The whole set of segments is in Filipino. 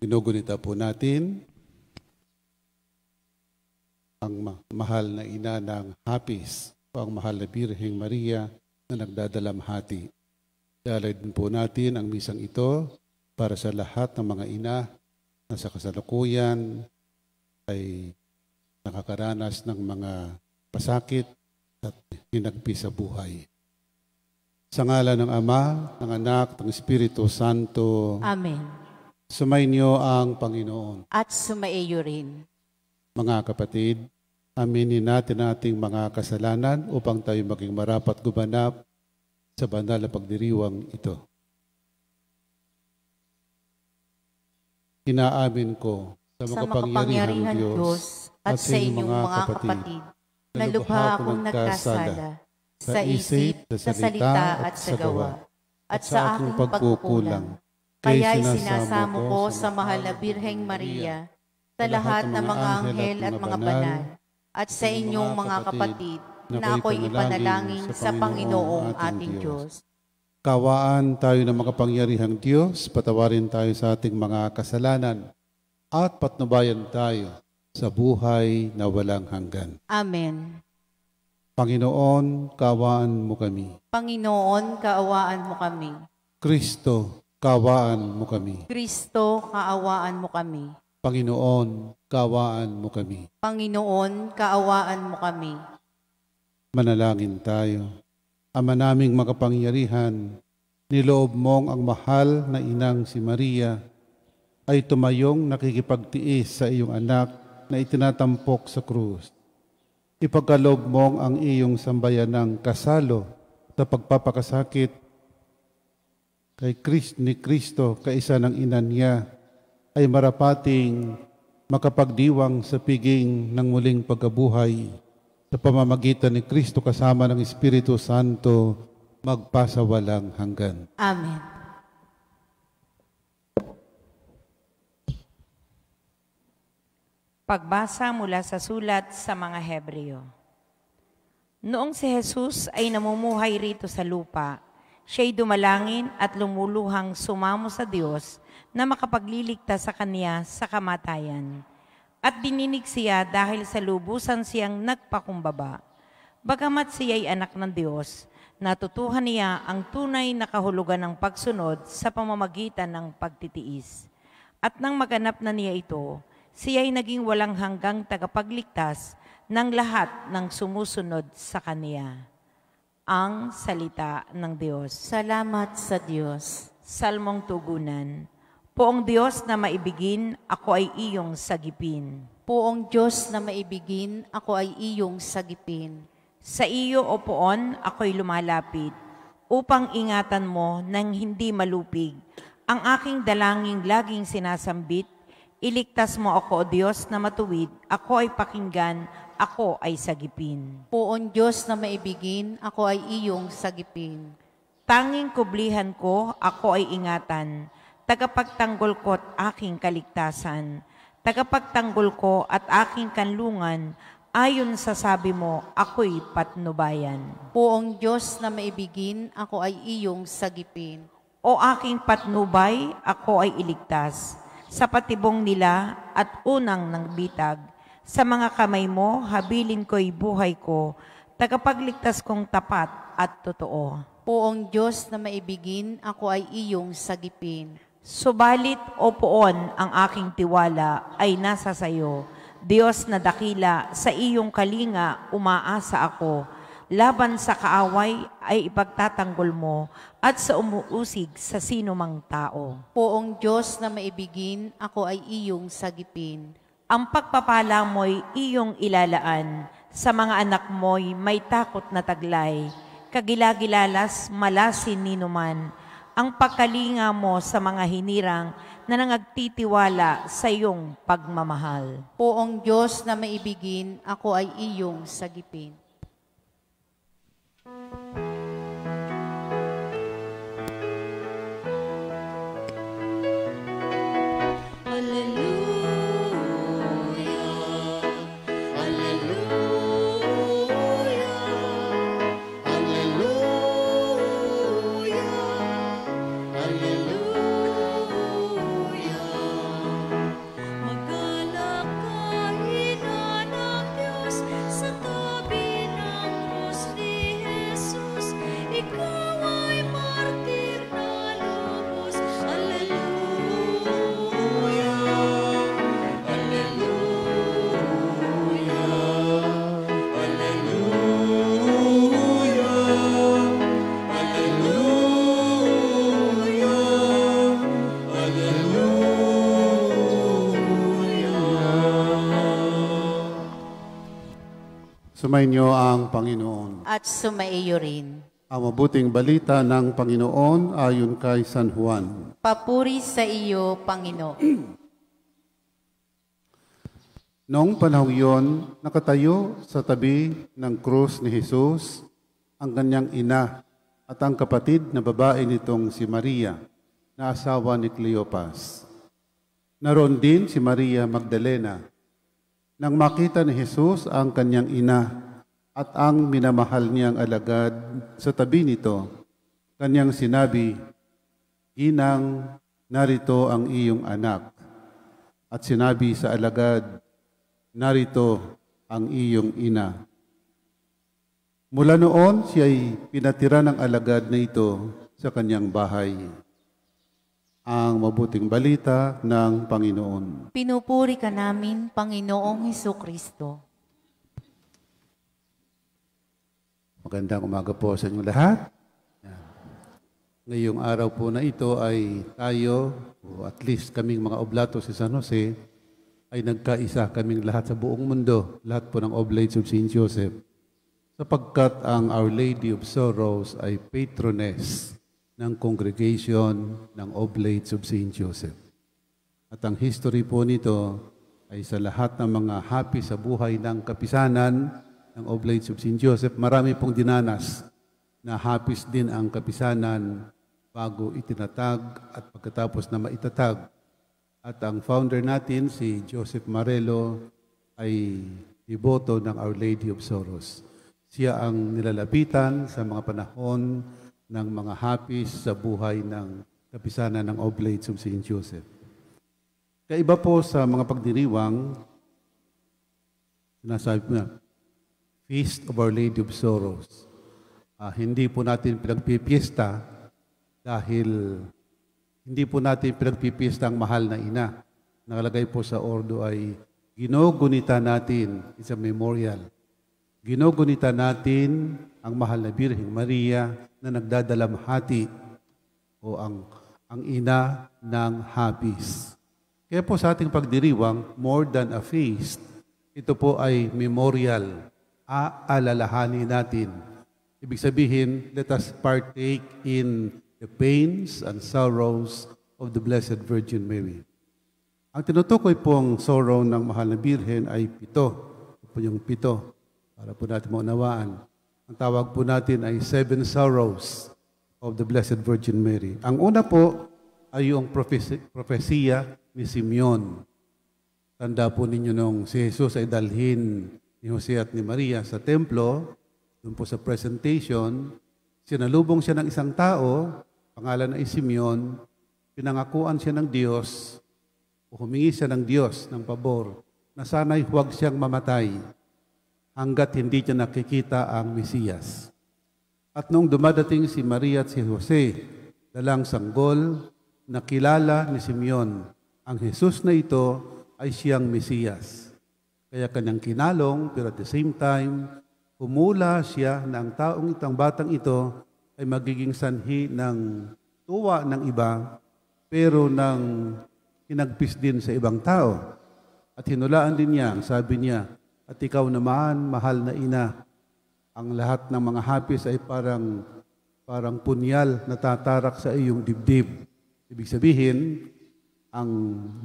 Ginugunita po natin ang mahal na ina ng Hapis o ang mahal na Birheng Maria na nagdadalamhati. Ialay din po natin ang misang ito para sa lahat ng mga ina na sa kasalukuyan ay nakakaranas ng mga pasakit at hinagpi sa buhay. Sa ngalan ng Ama, ng Anak, ng Espiritu Santo. Amen. Sumainyo ang Panginoon. At sumaiyo rin. Mga kapatid, aminin natin ating mga kasalanan upang tayo maging marapat gumanap sa banal na pagdiriwang ito. Inaamin ko sa makapangyarihang Diyos at sa inyong mga kapatid na lubha akong nagkasala sa isip, sa salita at sa gawa, at sa aking pagkukulang. Kaya'y sinasamo ko sa mahal na Birheng Maria, sa lahat ng mga anghel at mga banal, at sa inyong mga kapatid na ako'y ipanalangin sa Panginoong ating Diyos. Kawaan tayo ng makapangyarihang Diyos, patawarin tayo sa ating mga kasalanan, at patnubayan tayo sa buhay na walang hanggan. Amen. Panginoon, kaawaan mo kami. Panginoon, kaawaan mo kami. Kristo, kaawaan mo kami. Kristo, kaawaan mo kami. Panginoon, kaawaan mo kami. Panginoon, kaawaan mo kami. Manalangin tayo. Ama naming makapangyarihan, niloob mong ang mahal na inang si Maria ay tumayong nakikipagtiis sa iyong anak na itinatampok sa krus. Ipagkaloob mong ang iyong sambayanang kasalo sa pagpapakasakit ni Kristo, kaisa ng ina niya, ay marapating makapagdiwang sa piging ng muling pagkabuhay sa pamamagitan ni Kristo kasama ng Espiritu Santo magpasawalang hanggan. Amen. Pagbasa mula sa sulat sa mga Hebreo. Noong si Jesus ay namumuhay rito sa lupa, siya'y dumalangin at lumuluhang sumamo sa Diyos na makapagliligtas sa kanya sa kamatayan. At dininig siya dahil sa lubusan siyang nagpakumbaba. Bagamat siya'y anak ng Diyos, natutuhan niya ang tunay na kahulugan ng pagsunod sa pamamagitan ng pagtitiis. At nang maganap na niya ito, siya'y naging walang hanggang tagapagligtas ng lahat ng sumusunod sa Kaniya. Ang salita ng Diyos. Salamat sa Diyos. Salmong tugunan. Poong Diyos na maibigin, ako ay iyong sagipin. Poong Diyos na maibigin, ako ay iyong sagipin. Sa iyo, O Poon, ako'y lumalapit, upang ingatan mo nang hindi malupig. Ang aking dalangin laging sinasambit, iligtas mo ako, O Diyos, na matuwid, ako ay pakinggan, ako ay sagipin. Poon Diyos na maibigin, ako ay iyong sagipin. Tanging kublihan ko, ako ay ingatan, tagapagtanggol ko at aking kaligtasan, tagapagtanggol ko at aking kanlungan, ayon sa sabi mo, ako'y patnubayan. Poong Diyos na maibigin, ako ay iyong sagipin. O aking patnubay, ako ay iligtas, sa patibong nila at unang ng bitag. Sa mga kamay mo, habilin ko'y buhay ko, tagapagligtas kong tapat at totoo. Poong Diyos na maibigin, ako ay iyong sagipin. Subalit, O Poon, ang aking tiwala ay nasa sayo. Diyos na dakila, sa iyong kalinga umaasa ako. Laban sa kaaway ay ipagtatanggol mo at sa umuusig sa sino mang tao. Poong Diyos na maibigin, ako ay iyong sagipin. Ang pagpapala mo'y iyong ilalaan, sa mga anak mo'y may takot na taglay. Kagilagilalas, malasin ninuman, ang pagkalinga mo sa mga hinirang na nangagtitiwala sa iyong pagmamahal. Poong Diyos na maibigin, ako ay iyong sagipin. Sumainyo ang Panginoon. At sumaiyo rin. Ang mabuting balita ng Panginoon ayon kay San Juan. Papuri sa iyo, Panginoon. Noong panahon yon, nakatayo sa tabi ng krus ni Jesus ang kanyang ina at ang kapatid na babae nitong si Maria, na asawa ni Cleopas. Naroon din si Maria Magdalena. Nang makita ni Jesus ang kanyang ina at ang minamahal niyang alagad sa tabi nito, kanyang sinabi, "Ginang, narito ang iyong anak." At sinabi sa alagad, "Narito ang iyong ina." Mula noon, siya ay pinatira ng alagad na ito sa kanyang bahay. Ang mabuting balita ng Panginoon. Pinupuri ka namin, Panginoong Hesukristo. Magandang umaga po sa inyong lahat. Ngayong araw po na ito ay tayo, o at least kaming mga oblato sa San Jose, ay nagkaisa kaming lahat sa buong mundo, lahat po ng Oblates of St. Joseph, sapagkat ang Our Lady of Sorrows ay patroness ng congregation ng Oblates of St. Joseph. At ang history po nito ay sa lahat ng mga happy sa buhay ng kapisanan ng Oblates of St. Joseph, marami pong dinanas na happy din ang kapisanan bago itinatag at pagkatapos na maitatag. At ang founder natin, si Joseph Marelo, ay deboto ng Our Lady of Sorrows. Siya ang nilalapitan sa mga panahon ng mga hapis sa buhay ng kapisanan ng Oblates of St. Joseph. Kaiba po sa mga pagdiriwang, sinasabi po na, Feast of Our Lady of Sorrows. Hindi po natin pinagpipiesta dahil hindi po natin pinagpipiesta ang mahal na ina. Nakalagay po sa ordo ay ginugunita natin, it's a memorial. Ginugunita natin ang mahal na Birheng Maria na nagdadalamhati o ang ina ng hapis. Kaya po sa ating pagdiriwang, more than a feast, ito po ay memorial. Aalalahanin natin. Ibig sabihin, let us partake in the pains and sorrows of the Blessed Virgin Mary. Ang tinutukoy pong sorrow ng mahal na Birhen ay 7. Ito po yung 7. Para po natin maunawaan. Ang tawag po natin ay 7 sorrows of the Blessed Virgin Mary. Ang una po ay yung propesiya ni Simeon. Tanda po ninyo nung si Jesus ay dalhin ni Jose at ni Maria sa templo, doon po sa presentation, sinalubong siya ng isang tao, pangalan ay Simeon, pinangakuan siya ng Diyos, o humingi siya ng Diyos ng pabor, na sana'y huwag siyang mamatay hanggat hindi niya nakikita ang Mesiyas. At nung dumadating si Maria at si Jose, dalang sanggol, nakilala ni Simeon, ang Jesus na ito ay siyang Mesiyas. Kaya kanyang kinalong, pero at the same time, humula siya na ang batang ito ay magiging sanhi ng tuwa ng iba, pero ng hinagpis din sa ibang tao. At hinulaan din niya, sabi niya, "At ikaw naman, mahal na ina, ang lahat ng mga hapis ay parang punyal na tatarak sa iyong dibdib." Ibig sabihin, ang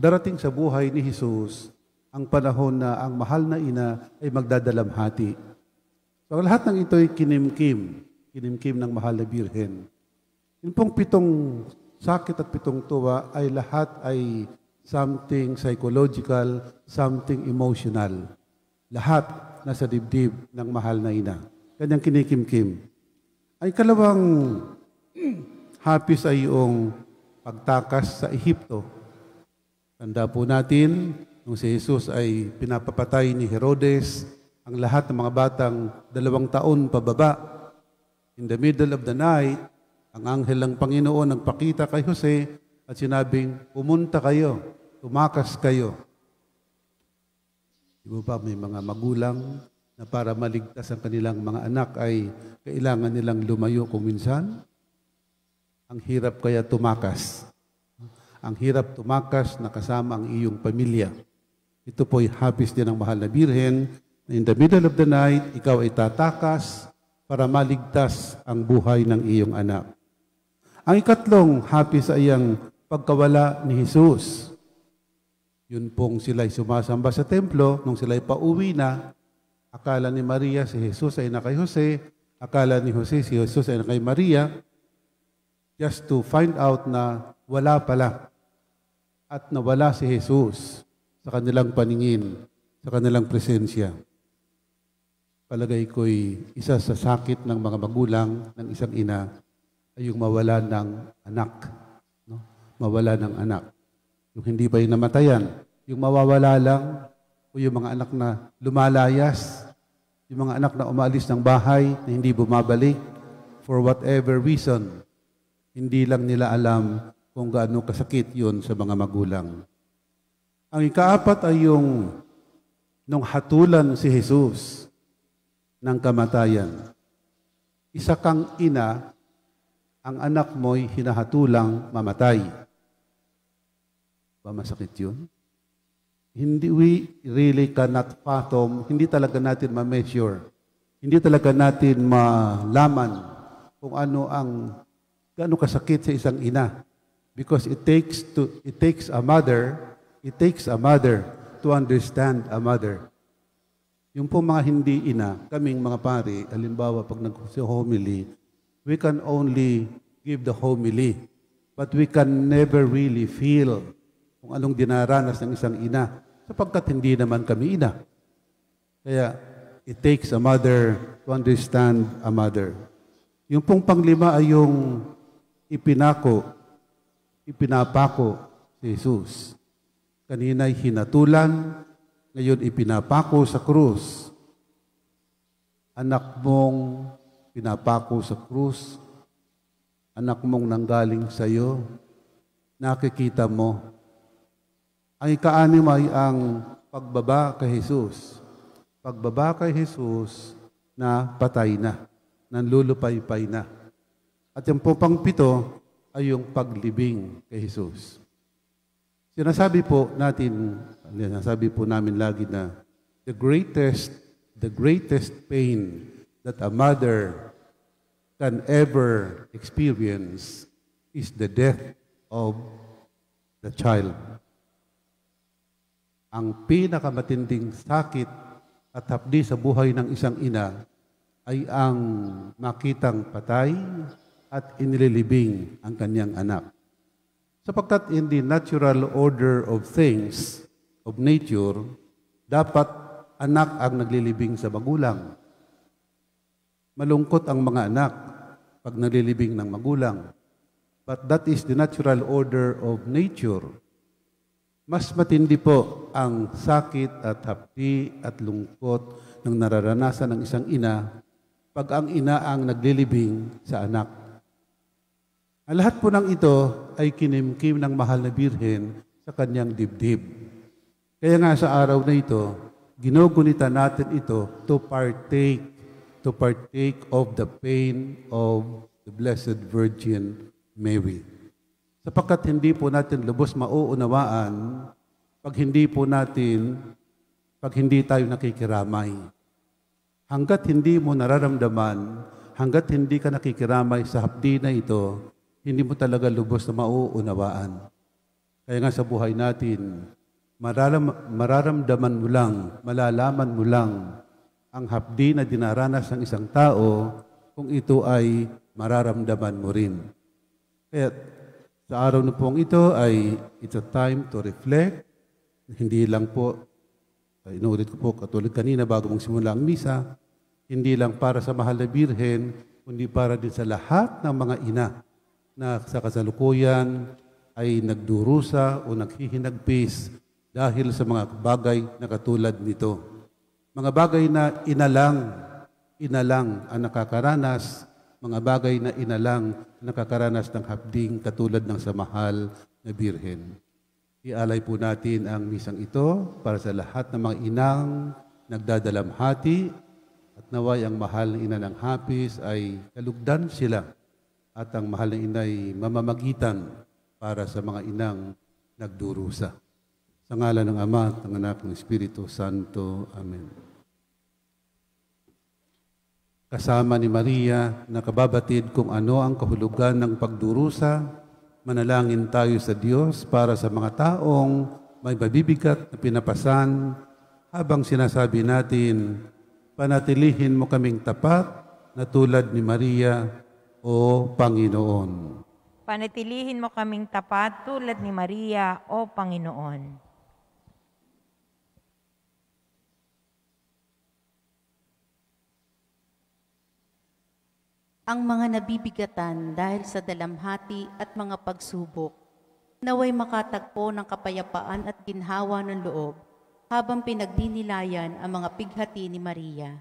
darating sa buhay ni Jesus, ang panahon na ang mahal na ina ay magdadalamhati. So, lahat ng ito ay kinimkim ng mahal na Birhen. Yung pong 7 sakit at 7 tuwa ay lahat ay something psychological, something emotional. Lahat nasa dibdib ng mahal na ina. Kanyang kinikimkim. Ay kalawang hapis ay yung pagtakas sa Ehipto. Tanda po natin, nung si Jesus ay pinapapatay ni Herodes, ang lahat ng mga batang 2 taon pababa. In the middle of the night, ang anghel ng Panginoon nagpakita kay Jose at sinabing, "Pumunta kayo, tumakas kayo." Di ba may mga magulang na para maligtas ang kanilang mga anak ay kailangan nilang lumayo kung minsan? Ang hirap kaya tumakas. Ang hirap tumakas na kasama ang iyong pamilya. Ito po'y hapis din ng mahal na Birhen In the middle of the night, ikaw ay tatakas para maligtas ang buhay ng iyong anak. Ang ikatlong happy sa iyang pagkawala ni Jesus. Yun pong sila'y sumasamba sa templo, nung sila'y pauwi na, akala ni Maria si Jesus ay na kay Jose, akala ni Jose si Jesus ay na kay Maria, just to find out na wala pala at nawala si Jesus sa kanilang paningin, sa kanilang presensya. Palagay ko'y isa sa sakit ng mga magulang ng isang ina ay yung mawala ng anak. No? Mawala ng anak. Yung hindi pa yung namatayan, yung mawawala lang, o yung mga anak na lumalayas, yung mga anak na umalis ng bahay, na hindi bumabalik, for whatever reason, hindi lang nila alam kung gaano kasakit yun sa mga magulang. Ang ikaapat ay yung nung hatulan si Jesus ng kamatayan. Isa kang ina, ang anak mo'y hinahatulang mamatay. Ba masakit yun? Hindi, we really cannot fathom, hindi talaga natin ma-measure, hindi talaga natin malaman kung ano ang gaano kasakit sa isang ina. Because it takes a mother to understand a mother. Yung po mga hindi ina, kaming mga pari, halimbawa pag nag-homily, we can only give the homily, but we can never really feel kung anong dinaranas ng isang ina, sapagkat hindi naman kami ina. Kaya, it takes a mother to understand a mother. Yung pong panglima ay yung ipinapako si Jesus. Kanina'y hinatulan, ngayon ipinapako sa krus. Anak mong pinapako sa krus, anak mong nanggaling sa iyo, nakikita mo. Ang ika-anim ay ang pagbaba kay Jesus. Pagbaba kay Jesus na patay na, nanlulupaypay na. At yung pang-pito ay yung paglibing kay Jesus. Sinasabi po namin lagi na the greatest pain that a mother can ever experience is the death of the child. Ang pinakamatinding sakit at hapdi sa buhay ng isang ina ay ang makitang patay at inililibing ang kanyang anak. Sapagkat in the natural order of things, of nature, dapat anak ang naglilibing sa magulang. Malungkot ang mga anak pag naglilibing ng magulang. But that is the natural order of nature. Mas matindi po ang sakit at hapdi at lungkot ng nararanasan ng isang ina pag ang ina ang naglilibing sa anak. Ang lahat po ng ito ay kinimkim ng mahal na Birhen sa kanyang dibdib. Kaya nga sa araw na ito, ginugunita natin ito to partake of the pain of the Blessed Virgin Mary. Sapagkat hindi po natin lubos mauunawaan pag hindi tayo nakikiramay. Hanggat hindi mo nararamdaman, hanggat hindi ka nakikiramay sa hapdi na ito, hindi mo talaga lubos na mauunawaan. Kaya nga sa buhay natin, mararamdaman mo lang, malalaman mo lang ang hapdi na dinaranas ng isang tao kung ito ay mararamdaman mo rin. Kaya sa araw na pong ito ay it's a time to reflect. Hindi lang po, inuulit ko po katulad kanina bago mong simula ang misa, hindi lang para sa mahal na Birhen, kundi para din sa lahat ng mga ina na sa kasalukuyan ay nagdurusa o naghihinagpis dahil sa mga bagay na katulad nito. Mga bagay na inalang ang nakakaranas, mga bagay na inalang nakakaranas ng hapding katulad ng sa mahal na Birhen. Ialay po natin ang misang ito para sa lahat ng mga inang nagdadalamhati at naway ang mahal na ina ng hapis ay kalugdan sila at ang mahal na ina ay mamamagitan para sa mga inang nagdurusa. Sa ngalan ng Ama at ng Anak ng Espiritu Santo. Amen. kasama ni Maria na kababatid kung ano ang kahulugan ng pagdurusa, manalangin tayo sa Diyos para sa mga taong may mabibigat na pinapasan habang sinasabi natin, panatilihin mo kaming tapat na tulad ni Maria, O Panginoon. Panatilihin mo kaming tapat tulad ni Maria, O Panginoon. Ang mga nabibigatan dahil sa dalamhati at mga pagsubok, naway makatagpo ng kapayapaan at ginhawa ng loob habang pinagdinilayan ang mga pighati ni Maria.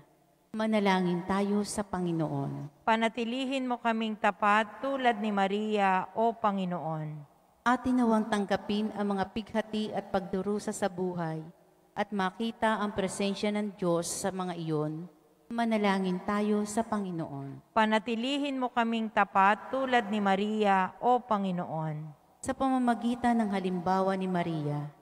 Manalangin tayo sa Panginoon. Panatilihin mo kaming tapat tulad ni Maria, O Panginoon. Atin nawang tanggapin ang mga pighati at pagdurusa sa buhay at makita ang presensya ng Diyos sa mga iyon. Manalangin tayo sa Panginoon. Panatilihin mo kaming tapat tulad ni Maria, O Panginoon. Sa pamamagitan ng halimbawa ni Maria,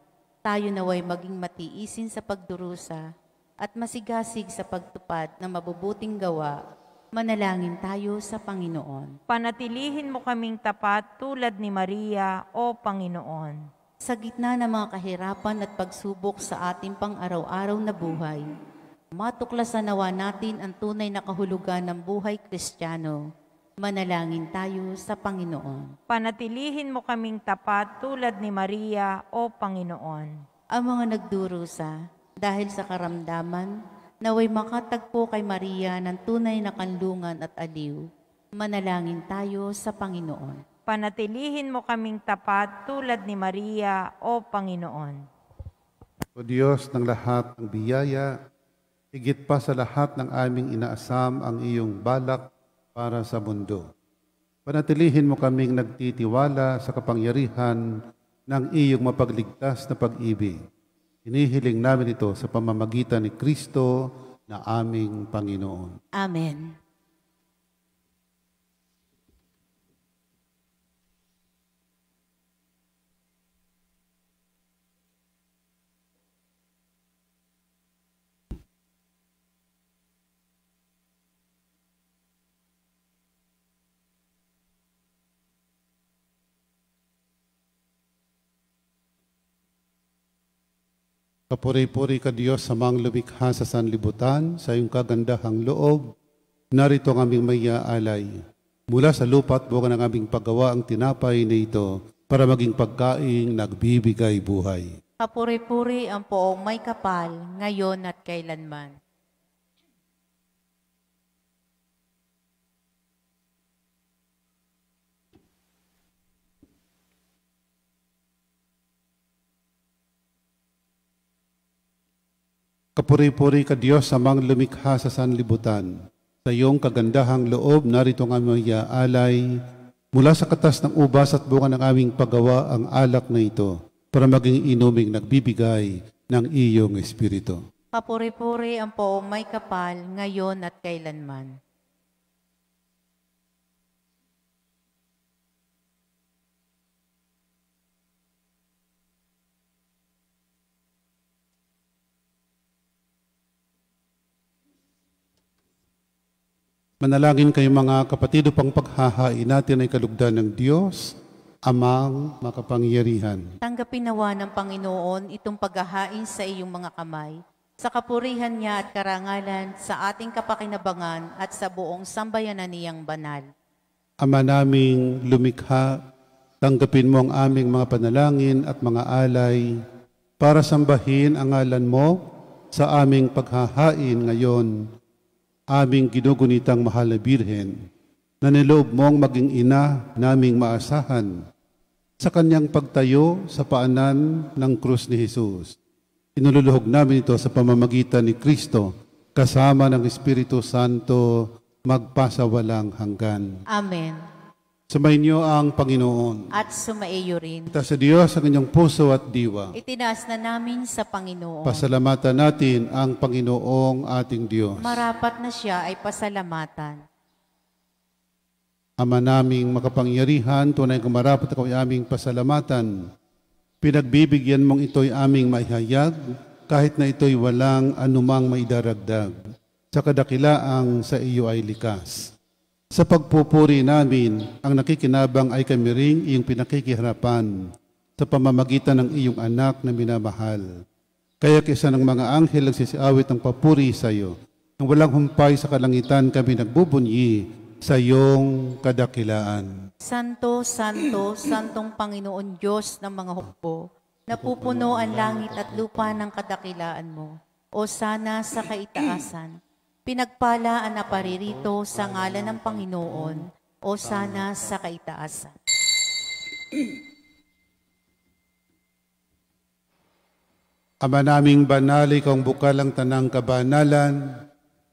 tayo naway maging matiisin sa pagdurusa at masigasig sa pagtupad ng mabubuting gawa. Manalangin tayo sa Panginoon. Panatilihin mo kaming tapat tulad ni Maria, O Panginoon. Sa gitna ng mga kahirapan at pagsubok sa ating pang-araw-araw na buhay, matuklasan nawa natin ang tunay na kahulugan ng buhay Kristiyano. Manalangin tayo sa Panginoon. Panatilihin mo kaming tapat tulad ni Maria, O Panginoon. Ang mga nagdurusa dahil sa karamdaman, naway makatagpo kay Maria ng tunay na kanlungan at aliw. Manalangin tayo sa Panginoon. Panatilihin mo kaming tapat tulad ni Maria, O Panginoon. O Diyos ng lahat ng biyaya, higit pa sa lahat ng aming inaasam ang iyong balak para sa mundo. Panatilihin mo kaming nagtitiwala sa kapangyarihan ng iyong mapagligtas na pag-ibig. Hinihiling namin ito sa pamamagitan ni Kristo na aming Panginoon. Amen. Kapuri-puri ka Diyos sa mga lumikha sa sanlibutan, sa iyong kagandahang loob, narito ang aming mayaalay. Mula sa lupa at bunga ng aming paggawa ang tinapay na ito para maging pagkaing nagbibigay buhay. Kapuri-puri ang poong may kapal, ngayon at kailanman. Kapuri-puri ka Diyos sa mga lumikha sa sanlibutan. Sa iyong kagandahang loob, narito ang aming mayaalay. Mula sa katas ng ubas at bunga ng aming paggawa ang alak na ito para maging inuming nagbibigay ng iyong Espiritu. Kapuri-puri ang poong may kapal, ngayon at kailanman. Manalangin kayo mga kapatid upang paghahain natin ay kalugdan ng Diyos, Amang makapangyarihan. Tanggapin nawa ng Panginoon itong paghahain sa iyong mga kamay, sa kapurihan niya at karangalan, sa ating kapakinabangan at sa buong sambayanan niyang banal. Ama naming lumikha, tanggapin mo ang aming mga panalangin at mga alay para sambahin ang ngalan mo sa aming paghahain ngayon. Aming ginugunitang mahal na Birhen, na niloob mong maging ina naming maasahan sa kanyang pagtayo sa paanan ng krus ni Jesus. Inululuhog namin ito sa pamamagitan ni Kristo, kasama ng Espiritu Santo, magpasawalang hanggan. Amen. Sumayin niyo ang Panginoon. At sumaiyo rin. Itaas sa Diyos ang inyong puso at diwa. Itinaas na namin sa Panginoon. Pasalamatan natin ang Panginoong ating Diyos. Marapat na siya ay pasalamatan. Ama naming makapangyarihan, tunay kang marapat ako ay aming pasalamatan. Pinagbibigyan mong ito'y aming maihayag, kahit na ito'y walang anumang maidaragdag. sa kadakilaang sa iyo ay likas. Sa pagpupuri namin, ang nakikinabang ay kami ring iyong pinakikiharapan sa pamamagitan ng iyong anak na minamahal. Kaya kaysa ng mga anghel nagsisiawit ng papuri sa iyo, nang walang humpay sa kalangitan kami nagbubunyi sa iyong kadakilaan. Santo, Santo, Santong Panginoon Diyos ng mga hukbo, napupuno ang langit at lupa ng kadakilaan mo. O sana sa kaitaasan, pinagpala ang naparirito sa ngalan ng Panginoon. O sana sa kaitaasan. Ama naming banal, ikaw ang bukal ang tanang kabanalan,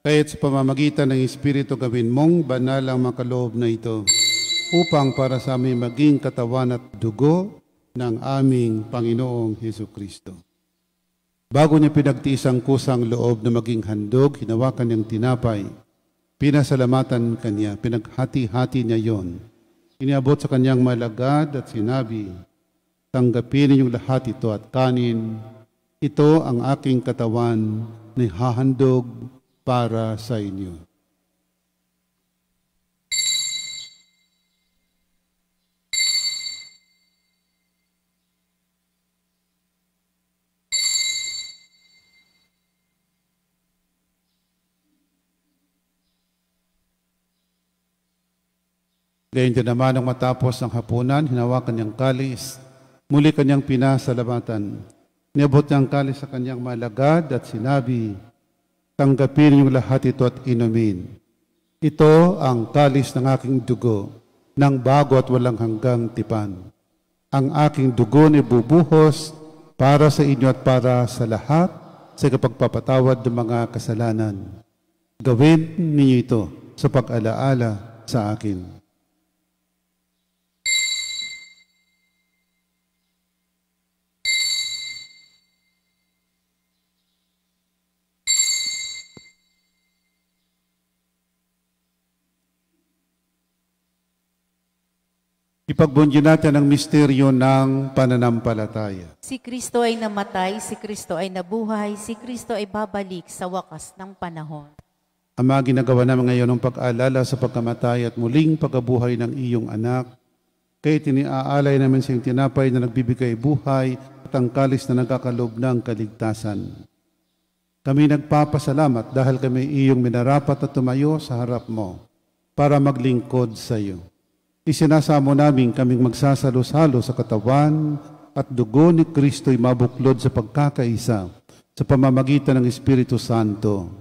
kahit sa pamamagitan ng Espiritu gawin mong banal ang makaloob na ito, upang para sa aming maging katawan at dugo ng aming Panginoong Hesukristo. Bago niya pinagtiis ang kusang loob na maging handog, hinawakan niyang tinapay, pinasalamatan kanya, pinaghati-hati niya yon. Iniabot sa kanyang malagad at sinabi, tanggapin ninyong lahat ito at kanin. Ito ang aking katawan na hahandog para sa inyo. Gayon din naman nang matapos ang hapunan, hinawakan niyang kalis, muli kanyang pinasalamatan. Niabot niya ang kalis sa kanyang malagad at sinabi, tanggapin niyong lahat ito at inumin. Ito ang kalis ng aking dugo, ng bago at walang hanggang tipan. Ang aking dugo ni bubuhos para sa inyo at para sa lahat sa kapagpapatawad ng mga kasalanan. Gawin ninyo ito sa pag-alaala sa akin. Ipagbunyi natin ang misteryo ng pananampalataya. Si Kristo ay namatay, si Kristo ay nabuhay, si Kristo ay babalik sa wakas ng panahon. Ama, ginagawa namin ngayon ang pag-aalala sa pagkamatay at muling pagkabuhay ng iyong anak. Kaya tiniaalay namin sa iyong tinapay na nagbibigay buhay at ang kalis na nagkakalob ng kaligtasan. Kami nagpapasalamat dahil kami iyong minarapat at tumayo sa harap mo para maglingkod sa iyo. Isinasamo namin kaming magsasalo-salo sa katawan at dugo ni Kristo'y mabuklod sa pagkakaisa sa pamamagitan ng Espiritu Santo.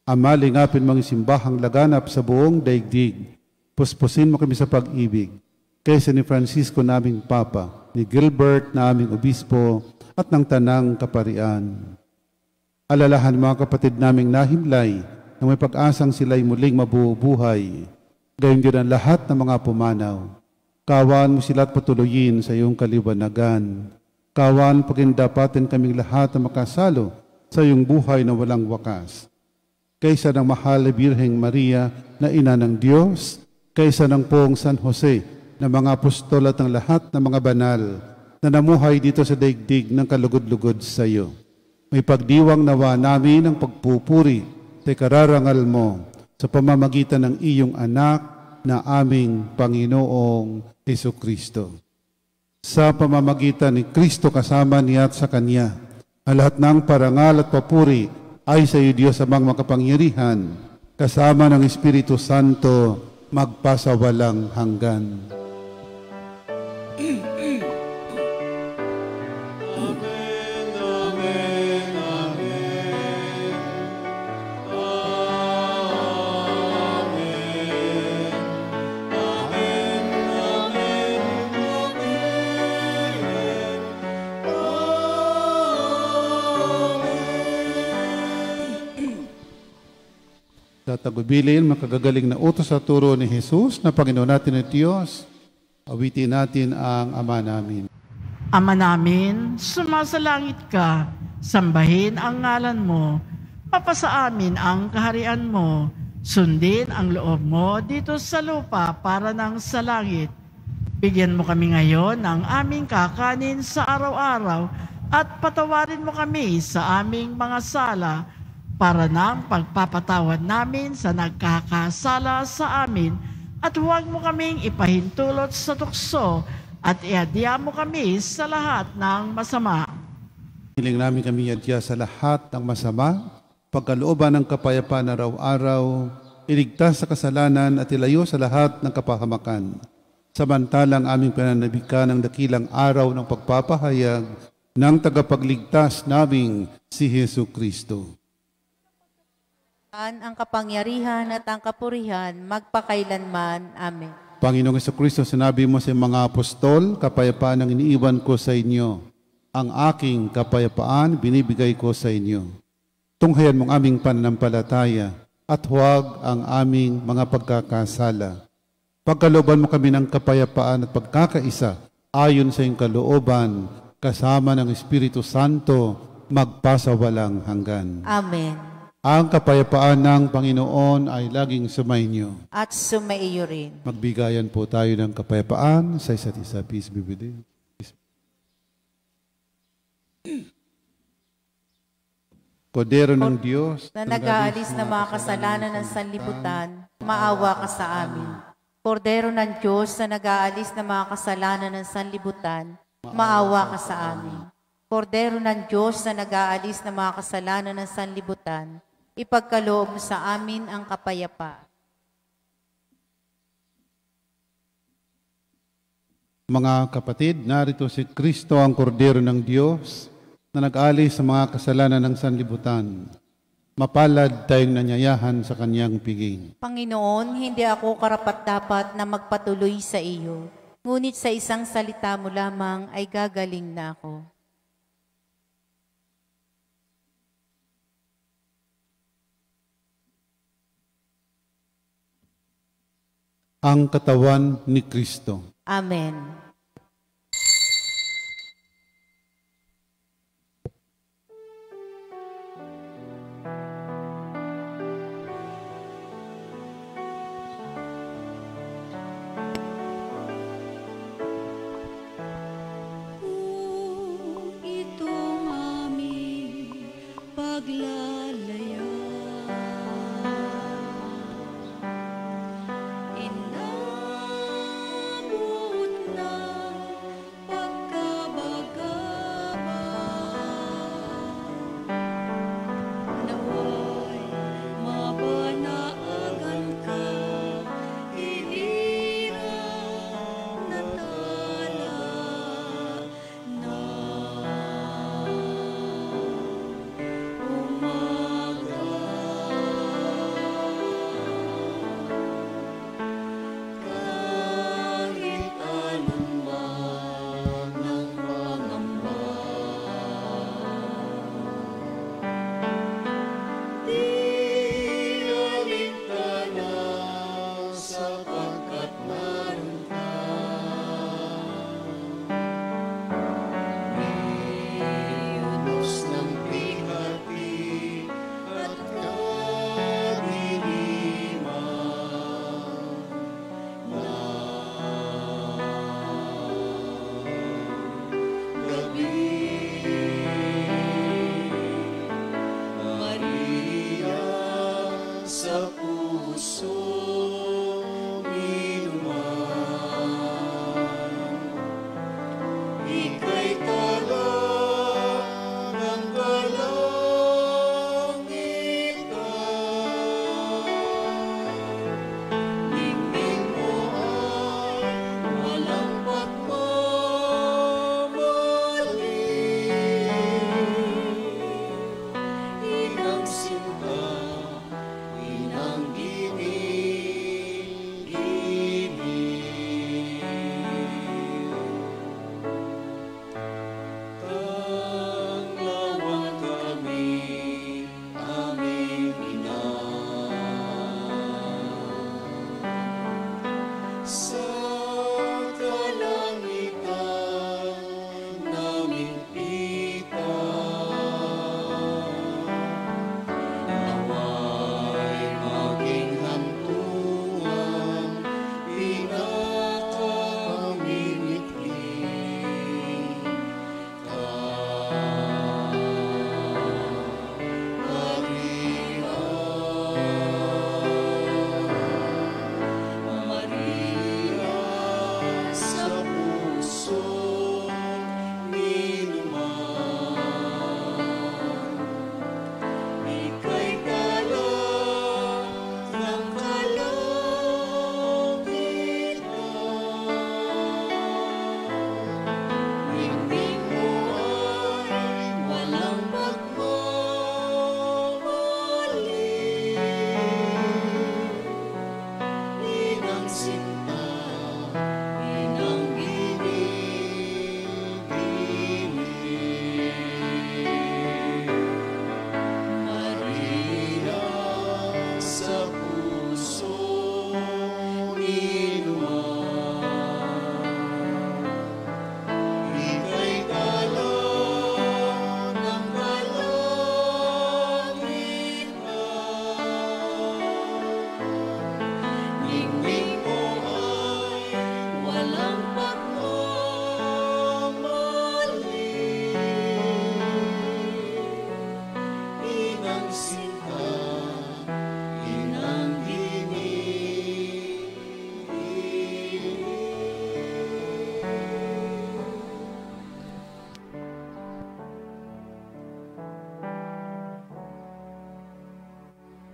Ama, lingapin mga simbahang laganap sa buong daigdig. Puspusin mo kami sa pag-ibig. Kaysa ni Francisco naming Papa, ni Gilbert naming Obispo at ng Tanang Kaparian. Alalahan mga kapatid naming nahimlay na may pag-asang sila'y muling mabubuhay. Gayon din ang lahat ng mga pumanaw. Kawan mo sila at patuloyin sa iyong kaliwanagan. Kawan pagindapatin kaming lahat na makasalo sa iyong buhay na walang wakas. Kaysa ng mahal na Birheng Maria na ina ng Diyos, kaysa ng poong San Jose na mga apostol at ng lahat ng mga banal na namuhay dito sa daigdig ng kalugod-lugod sa iyo. May pagdiwang nawa namin ang pagpupuri sa kararangal mo sa pamamagitan ng iyong anak na aming Panginoong Hesukristo. Sa pamamagitan ni Kristo kasama niya at sa Kanya, ang lahat ng parangal at papuri ay sa iyo, Diyos amang makapangyarihan, kasama ng Espiritu Santo, magpasawalang hanggan. Sa tagubilin, makagagaling na utos sa turo ni Jesus na Panginoon natin at Diyos, awitin natin ang Ama namin. Ama namin, sumasalangit ka, sambahin ang ngalan mo, mapasa amin ang kaharian mo, sundin ang loob mo dito sa lupa para nang sa langit. Bigyan mo kami ngayon ng aming kakanin sa araw-araw at patawarin mo kami sa aming mga sala para ng pagpapatawad namin sa nagkakasala sa amin, at huwag mo kaming ipahintulot sa tukso, at iadya mo kami sa lahat ng masama. Hiling namin kami iadya sa lahat ng masama, pagkalooban ng kapayapaan araw-araw, iligtas sa kasalanan at ilayo sa lahat ng kapahamakan. Samantalang aming pananabikan ng dakilang araw ng pagpapahayag ng tagapagligtas naming si Hesu Kristo. Ang kapangyarihan at ang kapurihan magpakailanman. Amen. Panginoong Jesucristo, sinabi mo sa mga apostol, kapayapaan ang iniiwan ko sa inyo. Ang aking kapayapaan binibigay ko sa inyo. Tunghayan mong aming pananampalataya at huwag ang aming mga pagkakasala. Pagkalooban mo kami ng kapayapaan at pagkakaisa ayon sa iyong kalooban, kasama ng Espiritu Santo, magpasawalang hanggan. Amen. Ang kapayapaan ng Panginoon ay laging sumainyo. At sumaiyo rin. Magbigayan po tayo ng kapayapaan sa isa't isa. Peace be with you. Kordero ng Diyos, Na nag-aalis na mga kasalanan ng sanlibutan, maawa ka sa amin. Kordero ng Diyos na nag-aalis na mga kasalanan ng sanlibutan, maawa ka sa amin. Kordero ng Diyos na nag-aalis na mga kasalanan ng sanlibutan, ipagkaloob mo sa amin ang kapayapaan. mga kapatid, narito si Kristo ang Kordero ng Diyos na nag-alis sa mga kasalanan ng sanlibutan. Mapalad tayong nanyayahan sa kanyang piging. Panginoon, hindi ako karapat-dapat na magpatuloy sa iyo, ngunit sa isang salita mo lamang ay gagaling na ako. Ang katawan ni Kristo. Amen. Itong aming paglalaya, inabot na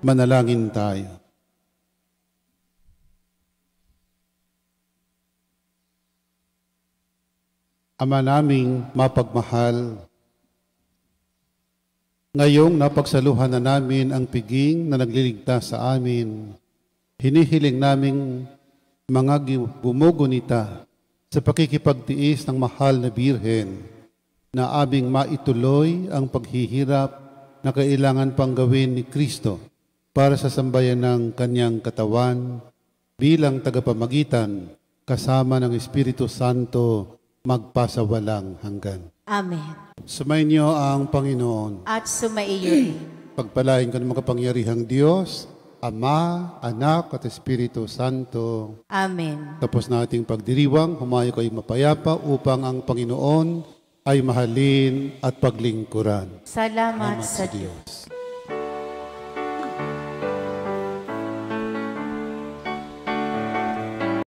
Manalangin tayo. Ama naming mapagmahal, ngayong napagsaluhan na namin ang piging na nagliligtas sa amin, hinihiling naming mga gumugunita sa pakikipagtiis ng mahal na Birhen na aming maituloy ang paghihirap na kailangan pang gawin ni Kristo para sa sambayan ng kanyang katawan bilang tagapamagitan kasama ng Espiritu Santo magpasawalang hanggan. Amen. Sumainyo ang Panginoon. At sumaiyo rin. Pagpalain ka ng makapangyarihang Diyos, Ama, Anak at Espiritu Santo. Amen. Tapos na ating pagdiriwang, humayo kayo mapayapa upang ang Panginoon ay mahalin at paglingkuran. Salamat sa Diyos.